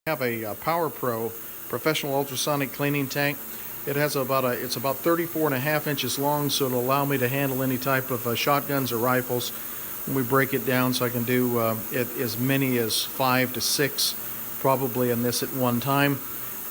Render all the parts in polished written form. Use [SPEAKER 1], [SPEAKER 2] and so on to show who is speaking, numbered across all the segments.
[SPEAKER 1] I have a Power Pro professional ultrasonic cleaning tank. It has it's about 34.5 inches long, so it'll allow me to handle any type of shotguns or rifles. And we break it down so I can do as many as 5 to 6 probably in this at one time.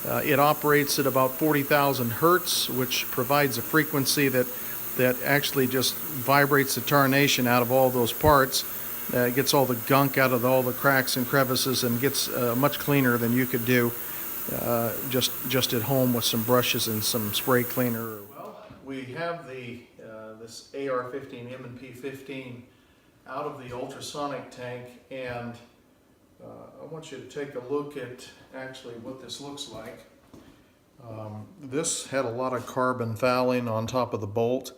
[SPEAKER 1] It operates at about 40,000 hertz, which provides a frequency that actually just vibrates the tarnation out of all those parts. It gets all the gunk out of all the cracks and crevices, and gets much cleaner than you could do just at home with some brushes and some spray cleaner. Well, we have this AR-15 M&P 15 out of the ultrasonic tank, and I want you to take a look at actually what this looks like. This had a lot of carbon fouling on top of the bolt,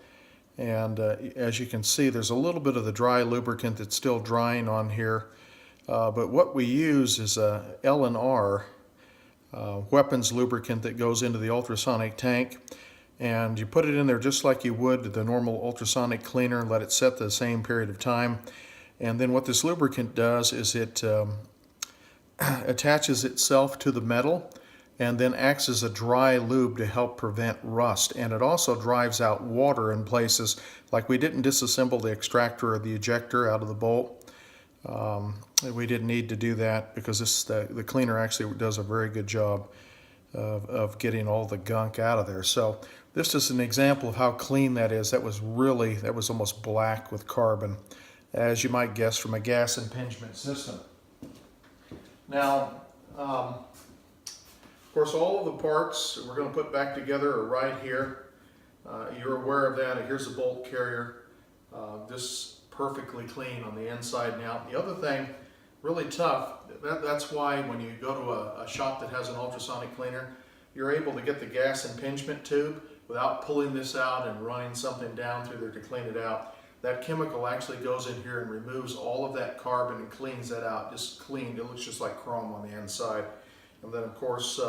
[SPEAKER 1] and as you can see, there's a little bit of the dry lubricant that's still drying on here. But what we use is a L&R weapons lubricant that goes into the ultrasonic tank, and you put it in there just like you would the normal ultrasonic cleaner and let it set the same period of time. And then what this lubricant does is it attaches itself to the metal and then acts as a dry lube to help prevent rust. And it also drives out water in places, like we didn't disassemble the extractor or the ejector out of the bolt. We didn't need to do that because the cleaner actually does a very good job of getting all the gunk out of there. So this is an example of how clean that is. That was almost black with carbon, as you might guess from a gas impingement system. Now, of course, all of the parts we're going to put back together are right here. You're aware of that. Here's the bolt carrier. This perfectly clean on the inside and out. The other thing, really tough, that's why when you go to a shop that has an ultrasonic cleaner, you're able to get the gas impingement tube without pulling this out and running something down through there to clean it out. That chemical actually goes in here and removes all of that carbon and cleans that out. Just cleaned. It looks just like chrome on the inside. And then, of course,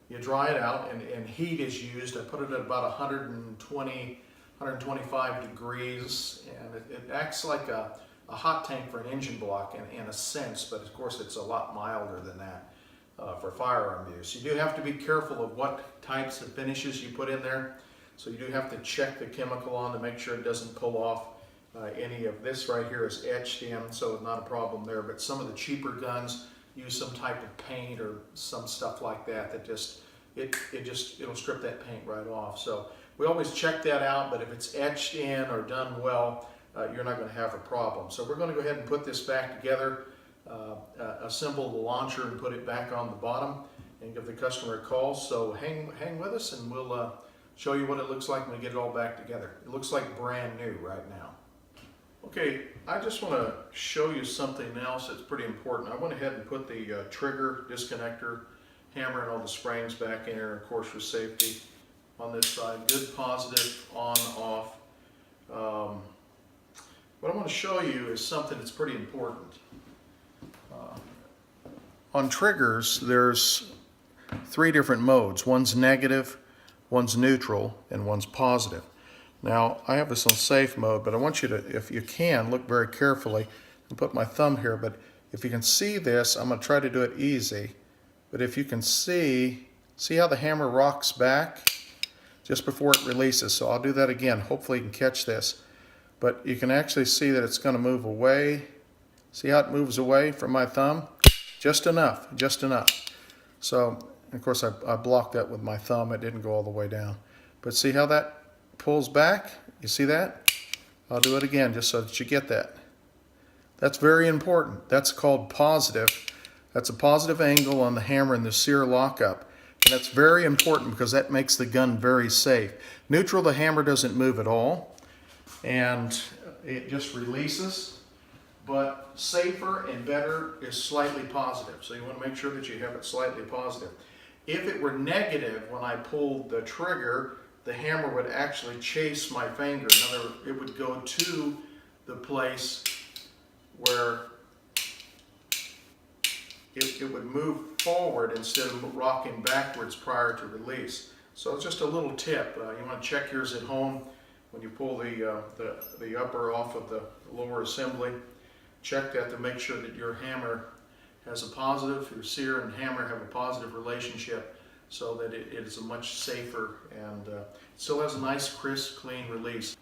[SPEAKER 1] you dry it out, and heat is used. I put it at about 120, 125 degrees, and it acts like a hot tank for an engine block in a sense, but of course it's a lot milder than that for firearm use. You do have to be careful of what types of finishes you put in there, so you do have to check the chemical on to make sure it doesn't pull off. Any of this right here is etched in, so not a problem there, but some of the cheaper guns use some type of paint or some stuff like that it'll strip that paint right off. So we always check that out, but if it's etched in or done well, you're not going to have a problem. So we're going to go ahead and put this back together, assemble the launcher and put it back on the bottom, and give the customer a call. So hang with us, and we'll show you what it looks like when we get it all back together. It looks like brand new right now. Okay, I just want to show you something else that's pretty important. I went ahead and put the trigger, disconnector, hammer, and all the springs back in here, of course, for safety on this side. Good, positive, on, off. What I want to show you is something that's pretty important. On triggers, there's 3 different modes. One's negative, one's neutral, and one's positive. Now, I have this on safe mode, but I want you to, if you can, look very carefully and put my thumb here. But if you can see this, I'm going to try to do it easy. But if you can see how the hammer rocks back just before it releases. So I'll do that again. Hopefully you can catch this. But you can actually see that it's going to move away. See how it moves away from my thumb? Just enough, just enough. So, of course, I blocked that with my thumb. It didn't go all the way down. But see how that pulls back? You see that? I'll do it again just so that you get that. That's very important. That's called positive. That's a positive angle on the hammer and the sear lockup. And that's very important because that makes the gun very safe. Neutral, the hammer doesn't move at all, and it just releases. But safer and better is slightly positive. So you want to make sure that you have it slightly positive. If it were negative when I pulled the trigger, the hammer would actually chase my finger. In other words, it would go to the place where it would move forward instead of rocking backwards prior to release. So it's just a little tip. You want to check yours at home when you pull the upper off of the lower assembly. Check that to make sure that your hammer has a positive, your sear and hammer have a positive relationship, so that it is a much safer and still has a nice, crisp, clean release.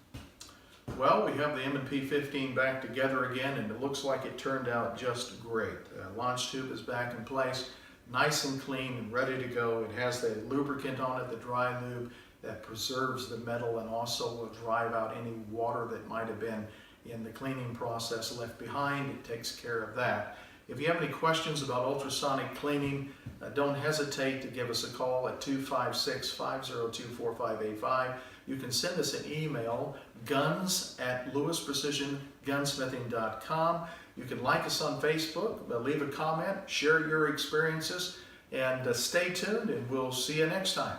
[SPEAKER 1] Well, we have the M&P 15 back together again, and it looks like it turned out just great. Launch tube is back in place, nice and clean and ready to go. It has the lubricant on it, the dry lube, that preserves the metal and also will drive out any water that might have been in the cleaning process left behind. It takes care of that. If you have any questions about ultrasonic cleaning, don't hesitate to give us a call at 256-502-4585. You can send us an email, guns@lewisprecisiongunsmithing.com. You can like us on Facebook, leave a comment, share your experiences, and stay tuned, and we'll see you next time.